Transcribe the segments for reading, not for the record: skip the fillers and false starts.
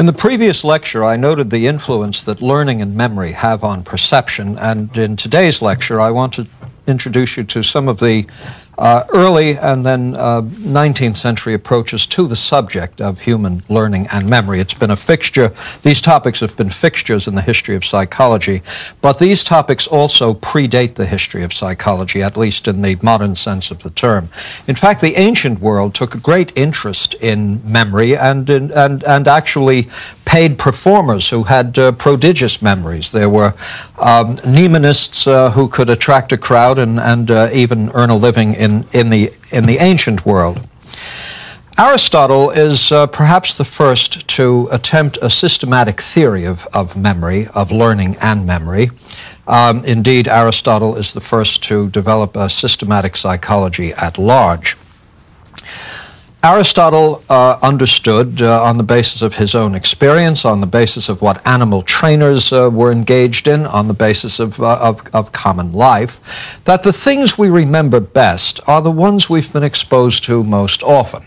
In the previous lecture, I noted the influence that learning and memory have on perception, and in today's lecture, I want to introduce you to some of the early and then 19th century approaches to the subject of human learning and memory. It's been a fixture, these topics have been fixtures in the history of psychology, but these topics also predate the history of psychology, at least in the modern sense of the term. In fact, the ancient world took a great interest in memory and actually paid performers who had prodigious memories. There were mnemonists who could attract a crowd and even earn a living in the ancient world. Aristotle is perhaps the first to attempt a systematic theory of memory, of learning and memory. Indeed, Aristotle is the first to develop a systematic psychology at large. Aristotle understood, on the basis of his own experience, on the basis of what animal trainers were engaged in, on the basis of common life, that the things we remember best are the ones we've been exposed to most often.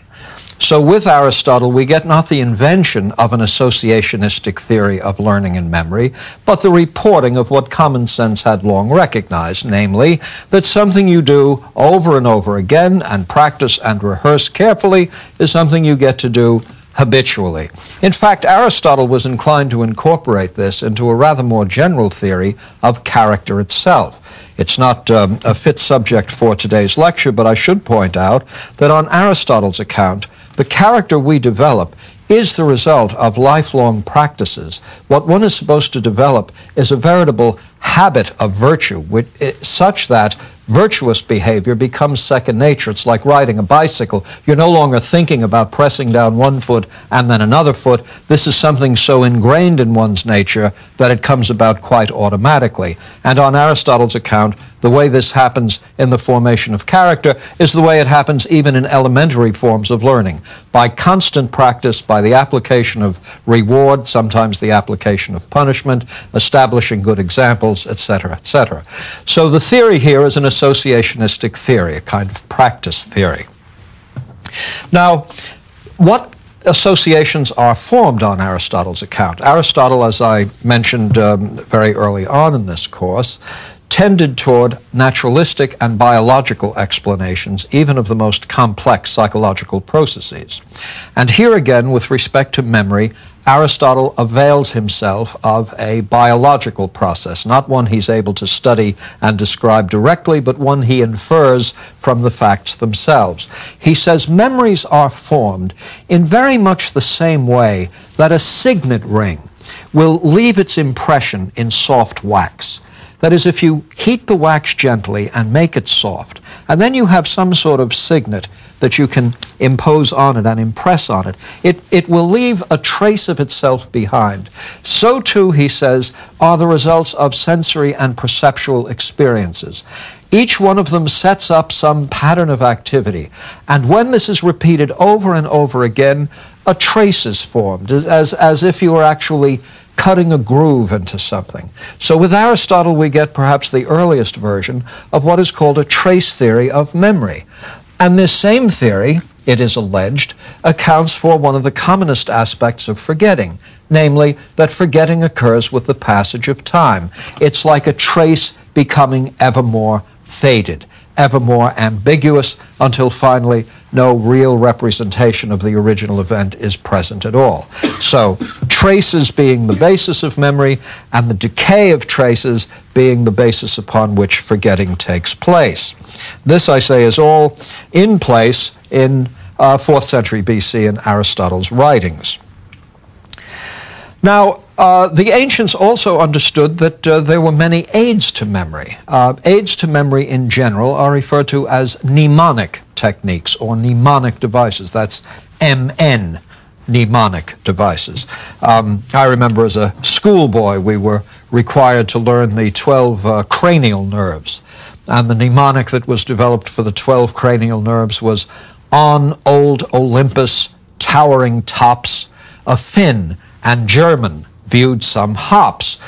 So with Aristotle, we get not the invention of an associationistic theory of learning and memory, but the reporting of what common sense had long recognized, namely, that something you do over and over again and practice and rehearse carefully is something you get to do habitually. In fact, Aristotle was inclined to incorporate this into a rather more general theory of character itself. It's not a fit subject for today's lecture, but I should point out that on Aristotle's account, the character we develop is the result of lifelong practices. What one is supposed to develop is a veritable habit of virtue, such that virtuous behavior becomes second nature. It's like riding a bicycle. You're no longer thinking about pressing down one foot and then another foot. This is something so ingrained in one's nature that it comes about quite automatically. And on Aristotle's account, the way this happens in the formation of character is the way it happens even in elementary forms of learning. By constant practice, by the application of reward, sometimes the application of punishment, establishing good examples, etc., etc. So the theory here is an associationistic theory, a kind of practice theory. Now, what associations are formed on Aristotle's account? Aristotle, as I mentioned very early on in this course, tended toward naturalistic and biological explanations, even of the most complex psychological processes. And here again, with respect to memory, Aristotle avails himself of a biological process, not one he's able to study and describe directly, but one he infers from the facts themselves. He says memories are formed in very much the same way that a signet ring will leave its impression in soft wax. That is, if you heat the wax gently and make it soft, and then you have some sort of signet that you can impose on it and impress on it, it will leave a trace of itself behind. So too, he says, are the results of sensory and perceptual experiences. Each one of them sets up some pattern of activity, and when this is repeated over and over again, a trace is formed, as if you were actually cutting a groove into something. So with Aristotle, we get perhaps the earliest version of what is called a trace theory of memory. And this same theory, it is alleged, accounts for one of the commonest aspects of forgetting, namely that forgetting occurs with the passage of time. It's like a trace becoming ever more faded, ever more ambiguous, until finally no real representation of the original event is present at all. So traces being the basis of memory, and the decay of traces being the basis upon which forgetting takes place. This, I say, is all in place in 4th century BC in Aristotle's writings. Now, the ancients also understood that there were many aids to memory. Aids to memory in general are referred to as mnemonic techniques or mnemonic devices. That's MN, mnemonic devices. I remember as a schoolboy we were required to learn the 12 cranial nerves. And the mnemonic that was developed for the 12 cranial nerves was on old Olympus, towering tops, a Finn and German viewed some hops.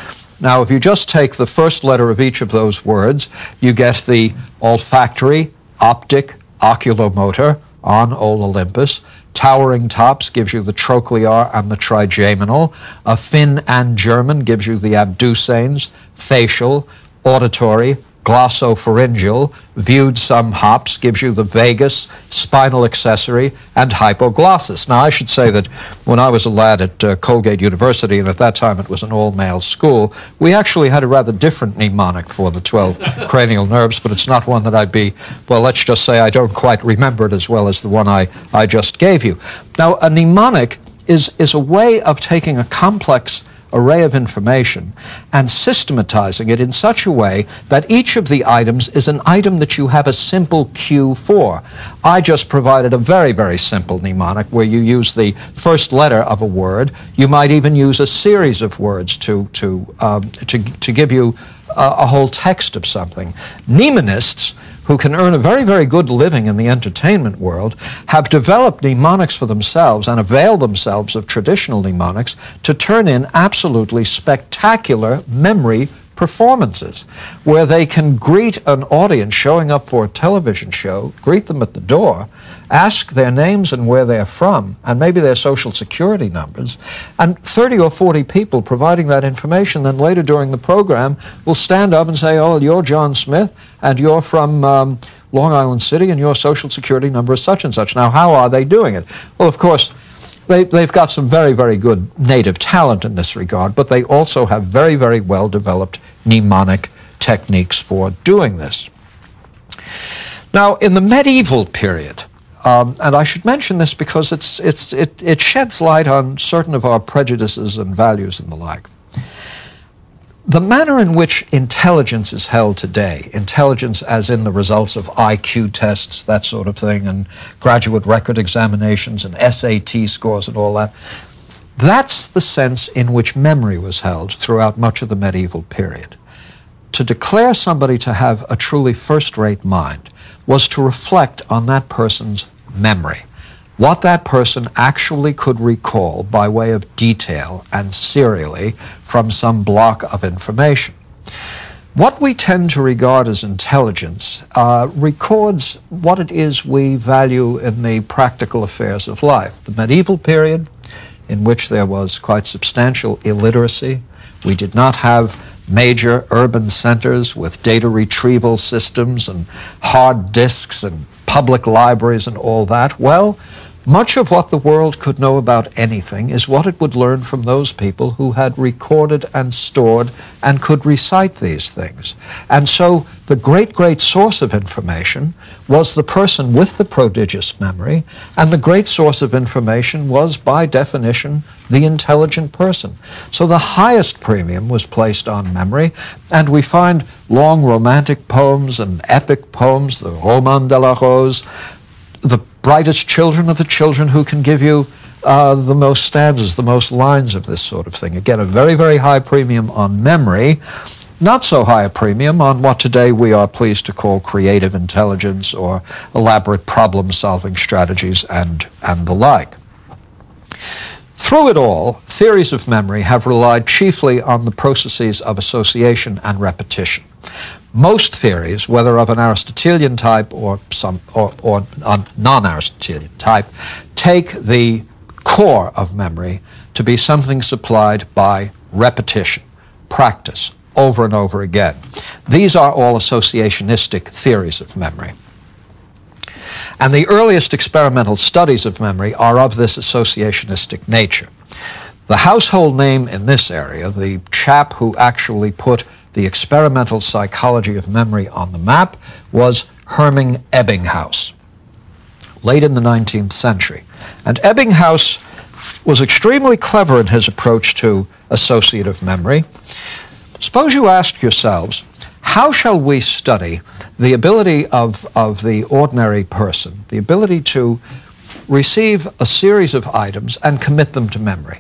Now, if you just take the first letter of each of those words, you get the olfactory, optic, oculomotor, on old Olympus, Towering tops gives you the trochlear and the trigeminal. A fin and German gives you the abducens, facial, auditory, glossopharyngeal. Viewed some hops gives you the vagus, spinal accessory, and hypoglossus. Now, I should say that when I was a lad at Colgate University, and at that time it was an all-male school, we actually had a rather different mnemonic for the 12 cranial nerves, but it's not one that I'd be, well, let's just say I don't quite remember it as well as the one I just gave you. Now, a mnemonic is a way of taking a complex array of information and systematizing it in such a way that each of the items is an item that you have a simple cue for. I just provided a very, very simple mnemonic where you use the first letter of a word. You might even use a series of words to give you a whole text of something. Mnemonists, who can earn a very, very good living in the entertainment world, have developed mnemonics for themselves and avail themselves of traditional mnemonics to turn in absolutely spectacular memory performances, where they can greet an audience showing up for a television show, greet them at the door, ask their names and where they're from, and maybe their social security numbers, and 30 or 40 people providing that information then later during the program will stand up and say, oh, you're John Smith, and you're from Long Island City, and your social security number is such and such. Now, how are they doing it? Well, of course, they've got some very, very good native talent in this regard, but they also have very, very well-developed mnemonic techniques for doing this. Now, in the medieval period, and I should mention this because it sheds light on certain of our prejudices and values and the like. The manner in which intelligence is held today, intelligence as in the results of IQ tests, that sort of thing, and graduate record examinations and SAT scores and all that, that's the sense in which memory was held throughout much of the medieval period. To declare somebody to have a truly first-rate mind was to reflect on that person's memory, what that person actually could recall by way of detail and serially from some block of information. What we tend to regard as intelligence records what it is we value in the practical affairs of life. The medieval period, in which there was quite substantial illiteracy, we did not have major urban centers with data retrieval systems and hard disks and public libraries and all that. Well, much of what the world could know about anything is what it would learn from those people who had recorded and stored and could recite these things. And so the great, great source of information was the person with the prodigious memory, and the great source of information was, by definition, the intelligent person. So the highest premium was placed on memory, and we find long romantic poems and epic poems, the Roman de la Rose. The brightest children are the children who can give you the most stanzas, the most lines of this sort of thing. Again, a very, very high premium on memory, not so high a premium on what today we are pleased to call creative intelligence or elaborate problem-solving strategies and the like. Through it all, theories of memory have relied chiefly on the processes of association and repetition. Most theories, whether of an Aristotelian type or non-Aristotelian type, take the core of memory to be something supplied by repetition, practice, over and over again. These are all associationistic theories of memory. And the earliest experimental studies of memory are of this associationistic nature. The household name in this area, the chap who actually put the experimental psychology of memory on the map, was Hermann Ebinhaus, late in the 19th century. And Ebinhaus was extremely clever in his approach to associative memory. Suppose you ask yourselves, how shall we study the ability of the ordinary person, the ability to receive a series of items and commit them to memory?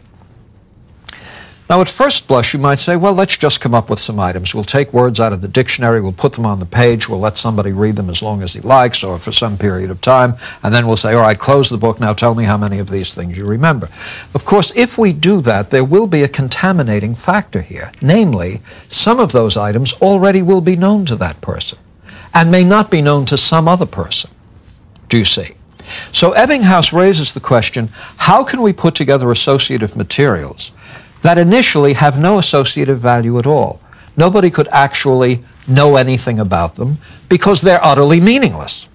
Now, at first blush, you might say, well, let's just come up with some items. We'll take words out of the dictionary, we'll put them on the page, we'll let somebody read them as long as he likes or for some period of time, and then we'll say, all right, close the book, now tell me how many of these things you remember. Of course, if we do that, there will be a contaminating factor here. Namely, some of those items already will be known to that person and may not be known to some other person. Do you see? So Ебинхаус raises the question, how can we put together associative materials that initially have no associative value at all? Nobody could actually know anything about them because they're utterly meaningless.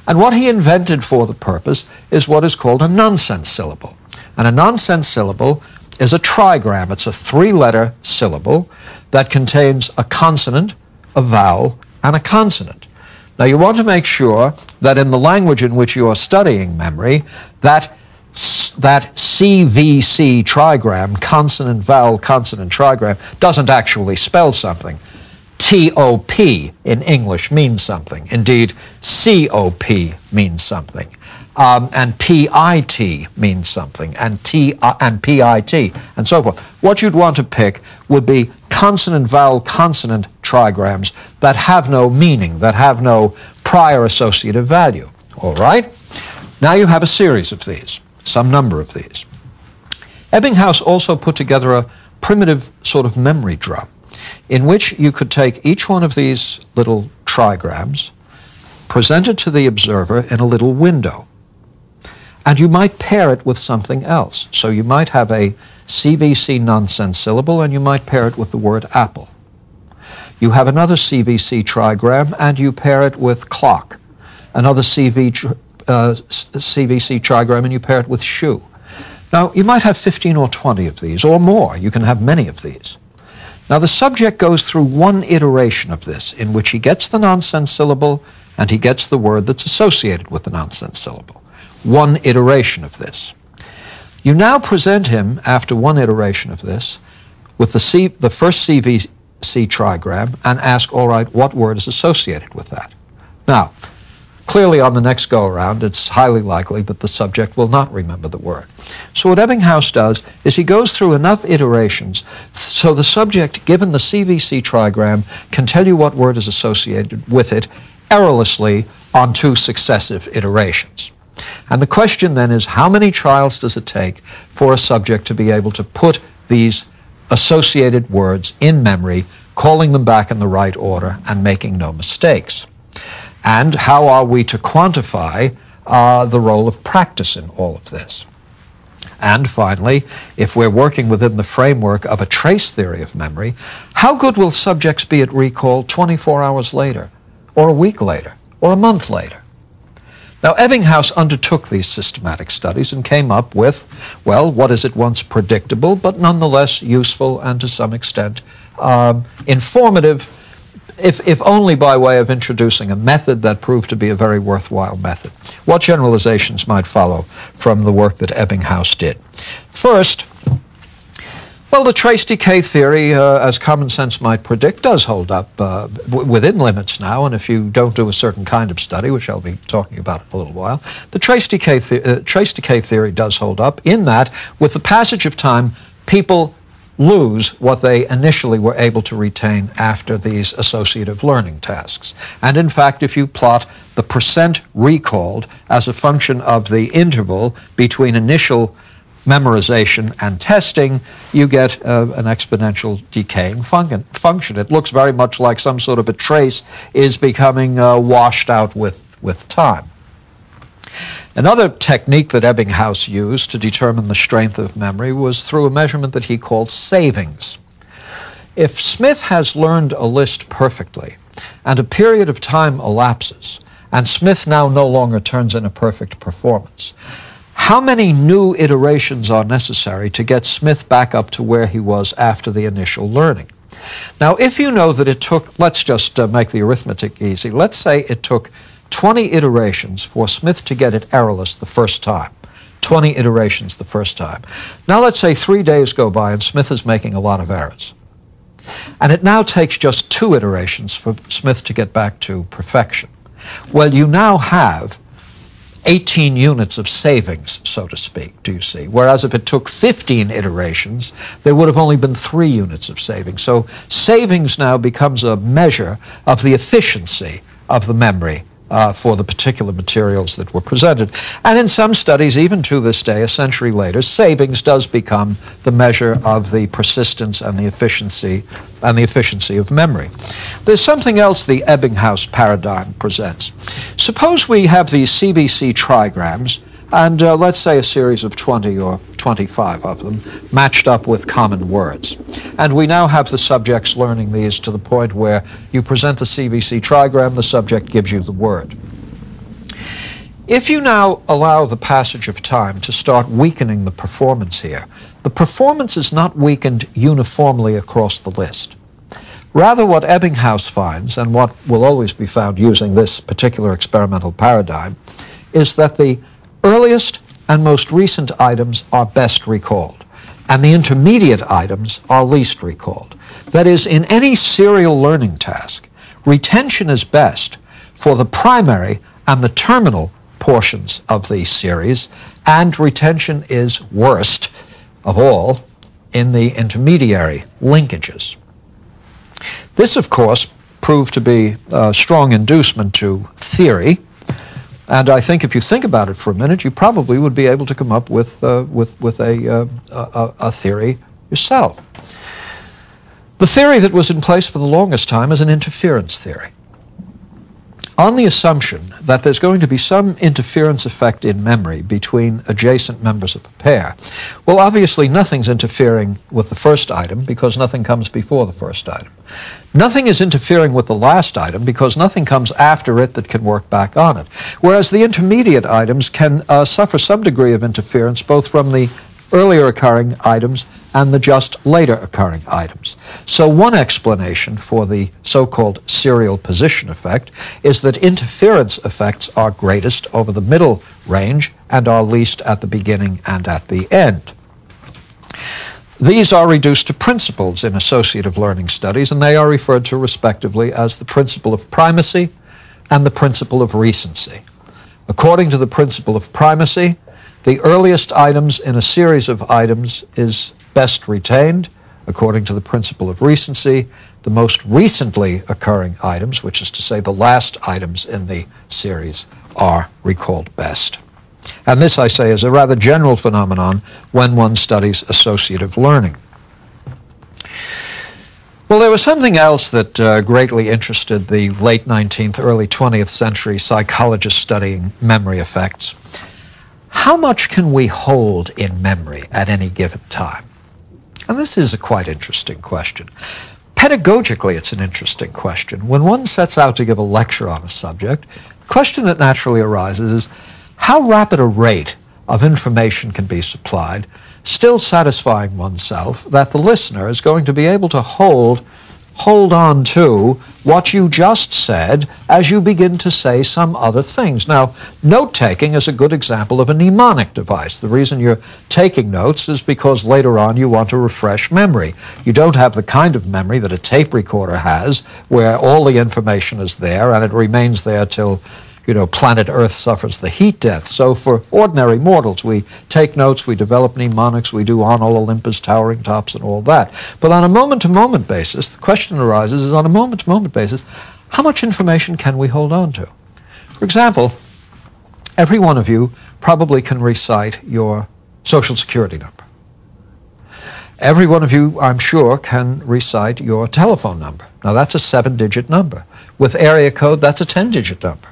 And what he invented for the purpose is what is called a nonsense syllable. And a nonsense syllable is a trigram. It's a three-letter syllable that contains a consonant, a vowel, and a consonant. Now you want to make sure that in the language in which you are studying memory, that CVC trigram, consonant, vowel, consonant, trigram, doesn't actually spell something. TOP in English means something. Indeed, COP means something. And PIT means something, and PIT, and so forth. What you'd want to pick would be consonant, vowel, consonant trigrams that have no meaning, that have no prior associative value. All right? Now you have a series of these, some number of these. Ебинхаус also put together a primitive sort of memory drum in which you could take each one of these little trigrams, present it to the observer in a little window. And you might pair it with something else. So you might have a CVC nonsense syllable, and you might pair it with the word apple. You have another CVC trigram, and you pair it with clock. Another CVC trigram, and you pair it with shoe. Now, you might have 15 or 20 of these, or more. You can have many of these. Now, the subject goes through one iteration of this, in which he gets the nonsense syllable, and he gets the word that's associated with the nonsense syllable. One iteration of this. You now present him, after one iteration of this, with the first CVC trigram and ask, all right, what word is associated with that? Now, clearly on the next go-around, it's highly likely that the subject will not remember the word. So what Ебинхаус does is he goes through enough iterations so the subject, given the CVC trigram, can tell you what word is associated with it errorlessly on two successive iterations. And the question then is, how many trials does it take for a subject to be able to put these associated words in memory, calling them back in the right order and making no mistakes? And how are we to quantify the role of practice in all of this? And finally, if we're working within the framework of a trace theory of memory, how good will subjects be at recall 24 hours later, or a week later, or a month later? Now, Ебинхаус undertook these systematic studies and came up with, well, what is at once predictable, but nonetheless useful and to some extent informative, if only by way of introducing a method that proved to be a very worthwhile method. What generalizations might follow from the work that Ебинхаus did? First, well, the trace decay theory, as common sense might predict, does hold up within limits now, and if you don't do a certain kind of study, which I'll be talking about in a little while, the trace decay theory does hold up in that, with the passage of time, people lose what they initially were able to retain after these associative learning tasks. And in fact, if you plot the percent recalled as a function of the interval between initial memorization and testing, you get an exponential decaying function. It looks very much like some sort of a trace is becoming washed out with time. Another technique that Ебинхаus used to determine the strength of memory was through a measurement that he called savings. If Smith has learned a list perfectly, and a period of time elapses, and Smith now no longer turns in a perfect performance, how many new iterations are necessary to get Smith back up to where he was after the initial learning? Now, if you know that it took, let's just make the arithmetic easy, let's say it took 20 iterations for Smith to get it errorless the first time. 20 iterations the first time. Now let's say 3 days go by and Smith is making a lot of errors. And it now takes just 2 iterations for Smith to get back to perfection. Well, you now have 18 units of savings, so to speak, do you see? Whereas if it took 15 iterations, there would have only been 3 units of savings. So savings now becomes a measure of the efficiency of the memory for the particular materials that were presented. And in some studies, even to this day, a century later, savings does become the measure of the persistence and the efficiency of memory. There's something else the Ebinhaus paradigm presents. Suppose we have these CVC trigrams, and let's say a series of 20 or 25 of them matched up with common words. And we now have the subjects learning these to the point where you present the CVC trigram, the subject gives you the word. If you now allow the passage of time to start weakening the performance here, the performance is not weakened uniformly across the list. Rather, what Ebinhaus finds, and what will always be found using this particular experimental paradigm, is that the earliest and most recent items are best recalled, and the intermediate items are least recalled. That is, in any serial learning task, retention is best for the primary and the terminal portions of the series, and retention is worst of all in the intermediary linkages. This, of course, proved to be a strong inducement to theory. And I think if you think about it for a minute, you probably would be able to come up with a theory yourself. The theory that was in place for the longest time is an interference theory. On the assumption that there's going to be some interference effect in memory between adjacent members of a pair, well, obviously nothing's interfering with the first item because nothing comes before the first item. Nothing is interfering with the last item because nothing comes after it that can work back on it. Whereas the intermediate items can suffer some degree of interference both from the earlier occurring items and the just later occurring items. So one explanation for the so-called serial position effect is that interference effects are greatest over the middle range and are least at the beginning and at the end. These are reduced to principles in associative learning studies, and they are referred to respectively as the principle of primacy and the principle of recency. According to the principle of primacy, the earliest items in a series of items is best retained. According to the principle of recency, the most recently occurring items, which is to say the last items in the series, are recalled best. And this, I say, is a rather general phenomenon when one studies associative learning. Well, there was something else that greatly interested the late 19th, early 20th century psychologists studying memory effects. How much can we hold in memory at any given time? And this is a quite interesting question. Pedagogically, it's an interesting question. When one sets out to give a lecture on a subject, the question that naturally arises is, how rapid a rate of information can be supplied, still satisfying oneself that the listener is going to be able to hold on to what you just said as you begin to say some other things. Now, note-taking is a good example of a mnemonic device. The reason you're taking notes is because later on you want to refresh memory. You don't have the kind of memory that a tape recorder has, where all the information is there and it remains there till planet Earth suffers the heat death. So for ordinary mortals, we take notes, we develop mnemonics, we do on all Olympus, towering tops, and all that. But on a moment-to-moment basis, the question arises is, on a moment-to-moment basis, how much information can we hold on to? For example, every one of you probably can recite your Social Security number. Every one of you, I'm sure, can recite your telephone number. Now, that's a 7-digit number. With area code, that's a 10-digit number.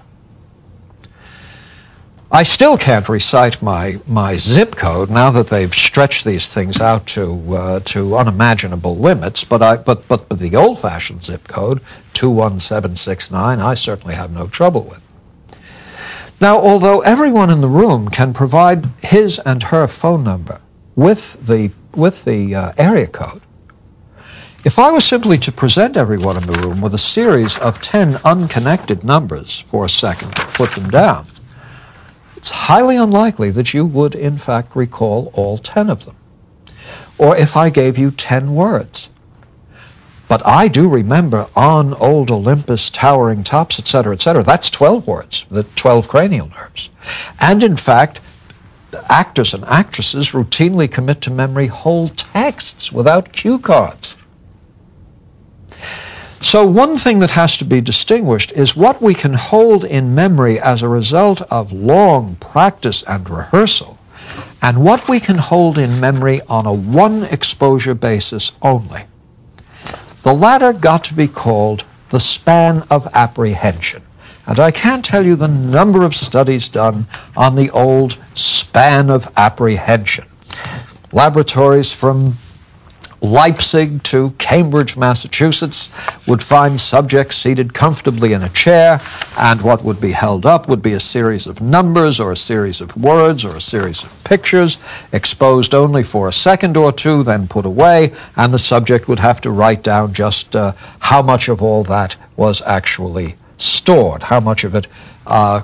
I still can't recite my zip code now that they've stretched these things out to unimaginable limits, but the old-fashioned zip code, 21769, I certainly have no trouble with. Now, although everyone in the room can provide his and her phone number with the area code, if I was simply to present everyone in the room with a series of 10 unconnected numbers for a second to put them down, it's highly unlikely that you would, in fact, recall all 10 of them. Or if I gave you 10 words. But I do remember on old Olympus, towering tops, etc., that's 12 words, the 12 cranial nerves. And in fact, actors and actresses routinely commit to memory whole texts without cue cards. So one thing that has to be distinguished is what we can hold in memory as a result of long practice and rehearsal, and what we can hold in memory on a one exposure basis only. The latter got to be called the span of apprehension. And I can't tell you the number of studies done on the old span of apprehension. Laboratories from Leipzig to Cambridge, Massachusetts would find subjects seated comfortably in a chair, and what would be held up would be a series of numbers or a series of words or a series of pictures, exposed only for a second or two, then put away, and the subject would have to write down just how much of all that was actually stored, how much of it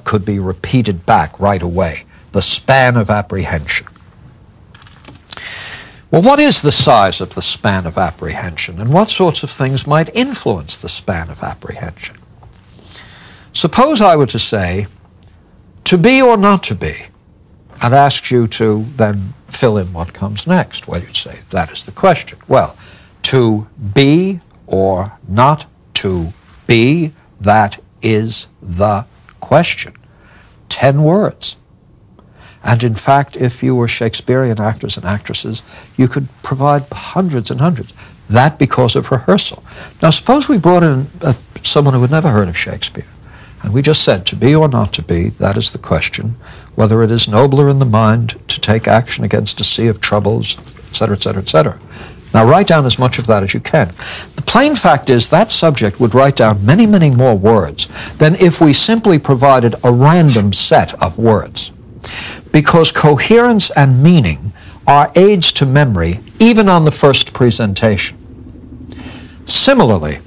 could be repeated back right away. The span of apprehension. Well, what is the size of the span of apprehension, and what sorts of things might influence the span of apprehension? Suppose I were to say, to be or not to be, and ask you to then fill in what comes next. Well, you'd say, that is the question. Well, to be or not to be, that is the question. 10 words. And in fact, if you were Shakespearean actors and actresses, you could provide hundreds and hundreds. That because of rehearsal. Now suppose we brought in someone who had never heard of Shakespeare, and we just said, to be or not to be, that is the question, whether it is nobler in the mind to take action against a sea of troubles, etc., etc., etc. Now write down as much of that as you can. The plain fact is that subject would write down many, many more words than if we simply provided a random set of words. Because coherence and meaning are aids to memory even on the first presentation. Similarly,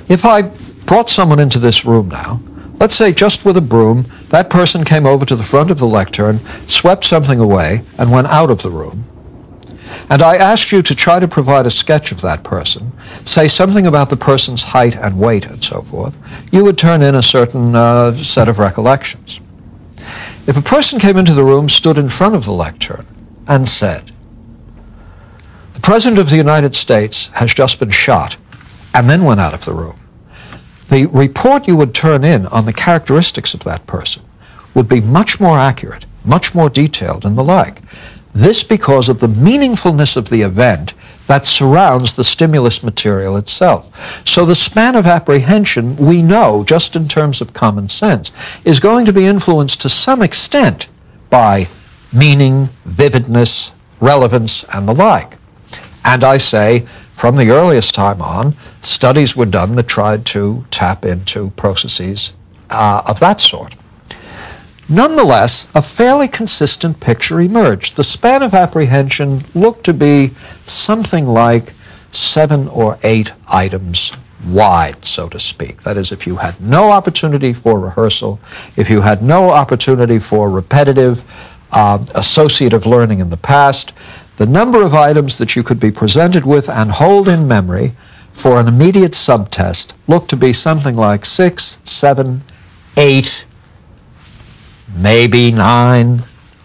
if I brought someone into this room now, let's say just with a broom, that person came over to the front of the lectern, swept something away, and went out of the room, and I asked you to try to provide a sketch of that person, say something about the person's height and weight and so forth, you would turn in a certain set of recollections. If a person came into the room, stood in front of the lectern, and said, the President of the United States has just been shot, and then went out of the room, the report you would turn in on the characteristics of that person would be much more accurate, much more detailed, and the like. This because of the meaningfulness of the event that surrounds the stimulus material itself. So the span of apprehension, we know, just in terms of common sense, is going to be influenced to some extent by meaning, vividness, relevance, and the like. And I say, from the earliest time on, studies were done that tried to tap into processes of that sort. Nonetheless, a fairly consistent picture emerged. The span of apprehension looked to be something like 7 or 8 items wide, so to speak. That is, if you had no opportunity for rehearsal, if you had no opportunity for repetitive, associative learning in the past, the number of items that you could be presented with and hold in memory for an immediate subtest looked to be something like 6, 7, 8, maybe 9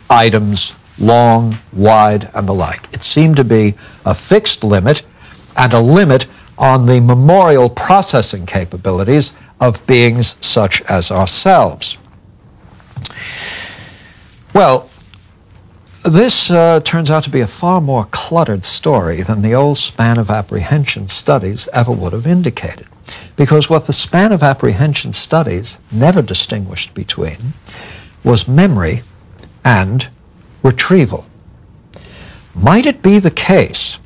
items, long, wide, and the like. It seemed to be a fixed limit, and a limit on the memorial processing capabilities of beings such as ourselves. Well, this turns out to be a far more cluttered story than the old span of apprehension studies ever would have indicated. Because what the span of apprehension studies never distinguished between was memory and retrieval. Might it be the case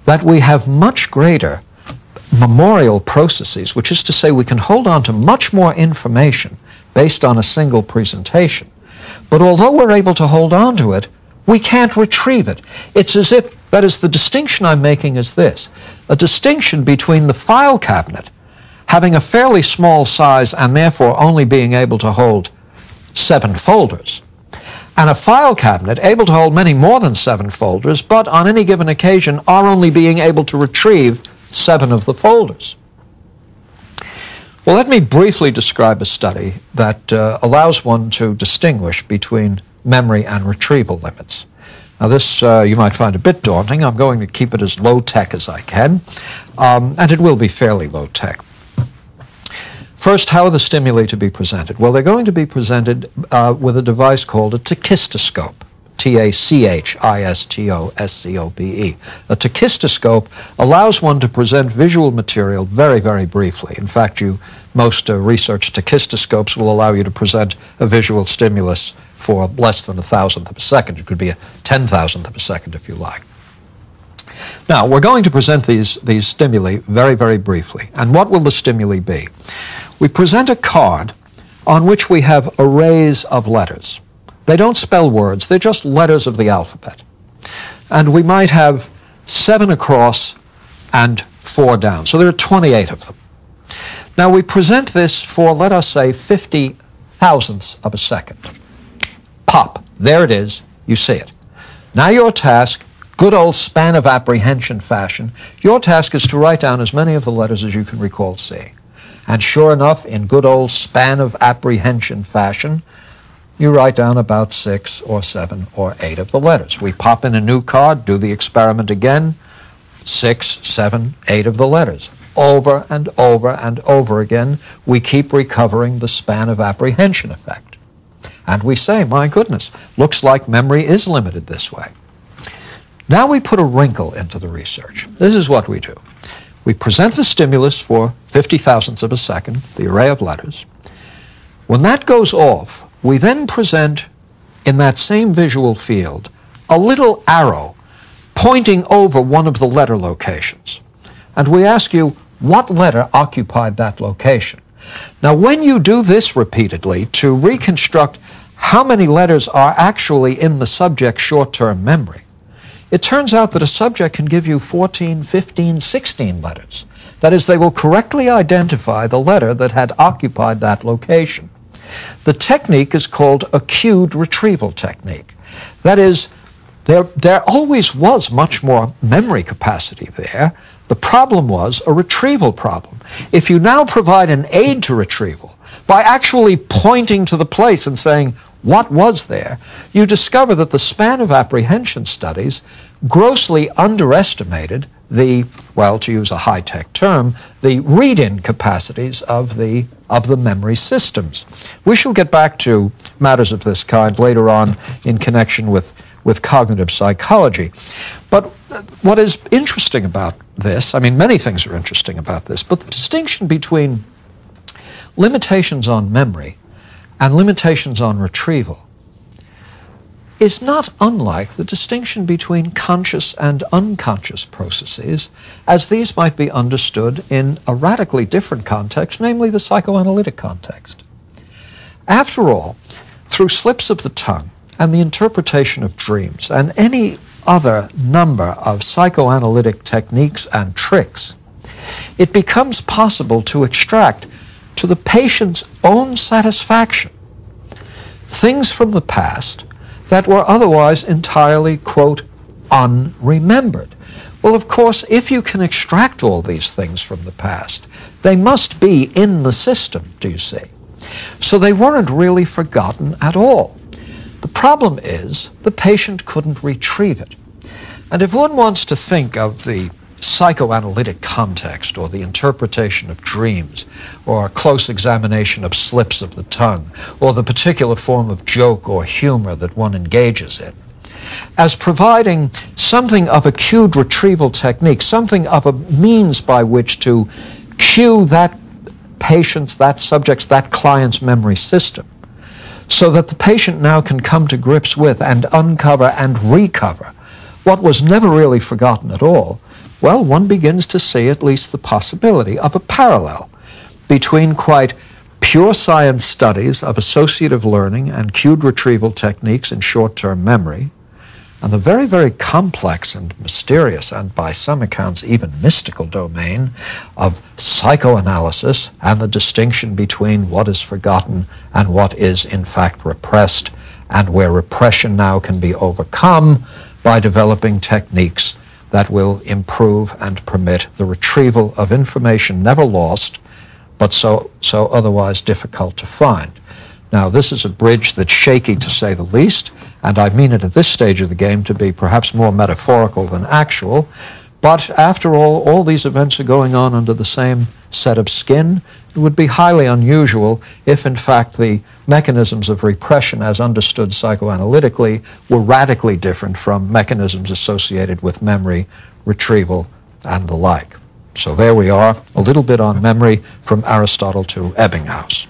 that we have much greater memorial processes, which is to say we can hold on to much more information based on a single presentation, but although we're able to hold on to it, we can't retrieve it. It's as if, that is, the distinction I'm making is this, a distinction between the file cabinet having a fairly small size and therefore only being able to hold 7 folders, and a file cabinet able to hold many more than 7 folders, but on any given occasion are only being able to retrieve 7 of the folders. Well, let me briefly describe a study that allows one to distinguish between memory and retrieval limits. Now this you might find a bit daunting. I'm going to keep it as low-tech as I can, and it will be fairly low-tech. First, how are the stimuli to be presented? Well, they're going to be presented with a device called a tachistoscope. T-A-C-H-I-S-T-O-S-C-O-P-E. A tachistoscope allows one to present visual material very, very briefly. In fact, most research tachistoscopes will allow you to present a visual stimulus for less than 1,000th of a second. It could be a 10,000th of a second if you like. Now, we're going to present these stimuli very, very briefly. And what will the stimuli be? We present a card on which we have arrays of letters. They don't spell words, they're just letters of the alphabet. And we might have 7 across and 4 down. So there are 28 of them. Now we present this for, let us say, 50 thousandths of a second. Pop, there it is, you see it. Now your task, good old span of apprehension fashion, your task is to write down as many of the letters as you can recall seeing. And sure enough, in good old span of apprehension fashion, you write down about 6 or 7 or 8 of the letters. We pop in a new card, do the experiment again, 6, 7, 8 of the letters. Over and over and over again, we keep recovering the span of apprehension effect. And we say, my goodness, looks like memory is limited this way. Now we put a wrinkle into the research. This is what we do. We present the stimulus for 50 thousandths of a second, the array of letters. When that goes off, we then present in that same visual field a little arrow pointing over one of the letter locations. And we ask you, what letter occupied that location? Now, when you do this repeatedly to reconstruct how many letters are actually in the subject's short-term memory, it turns out that a subject can give you 14, 15, 16 letters. That is, they will correctly identify the letter that had occupied that location. The technique is called a cued retrieval technique. That is, there always was much more memory capacity there. The problem was a retrieval problem. If you now provide an aid to retrieval by actually pointing to the place and saying, what was there, you discover that the span of apprehension studies grossly underestimated the, well, to use a high-tech term, the read-in capacities of the memory systems. We shall get back to matters of this kind later on in connection with cognitive psychology. But what is interesting about this, I mean, many things are interesting about this, but the distinction between limitations on memory and limitations on retrieval is not unlike the distinction between conscious and unconscious processes, as these might be understood in a radically different context, namely the psychoanalytic context. After all, through slips of the tongue and the interpretation of dreams and any other number of psychoanalytic techniques and tricks, it becomes possible to extract to the patient's own satisfaction things from the past that were otherwise entirely, quote, unremembered. Well, of course, if you can extract all these things from the past, they must be in the system, do you see? So they weren't really forgotten at all. The problem is the patient couldn't retrieve it. And if one wants to think of the psychoanalytic context or the interpretation of dreams or a close examination of slips of the tongue or the particular form of joke or humor that one engages in as providing something of a cued retrieval technique, something of a means by which to cue that patient's, that subject's, that client's memory system so that the patient now can come to grips with and uncover and recover what was never really forgotten at all, well, one begins to see at least the possibility of a parallel between quite pure science studies of associative learning and cued retrieval techniques in short-term memory and the very, very complex and mysterious and by some accounts even mystical domain of psychoanalysis and the distinction between what is forgotten and what is in fact repressed and where repression now can be overcome by developing techniques that will improve and permit the retrieval of information never lost, but so otherwise difficult to find. Now, this is a bridge that's shaky to say the least, and I mean it at this stage of the game to be perhaps more metaphorical than actual. But after all these events are going on under the same set of skin. It would be highly unusual if, in fact, the mechanisms of repression as understood psychoanalytically were radically different from mechanisms associated with memory, retrieval, and the like. So there we are, a little bit on memory from Aristotle to Ebinhaus.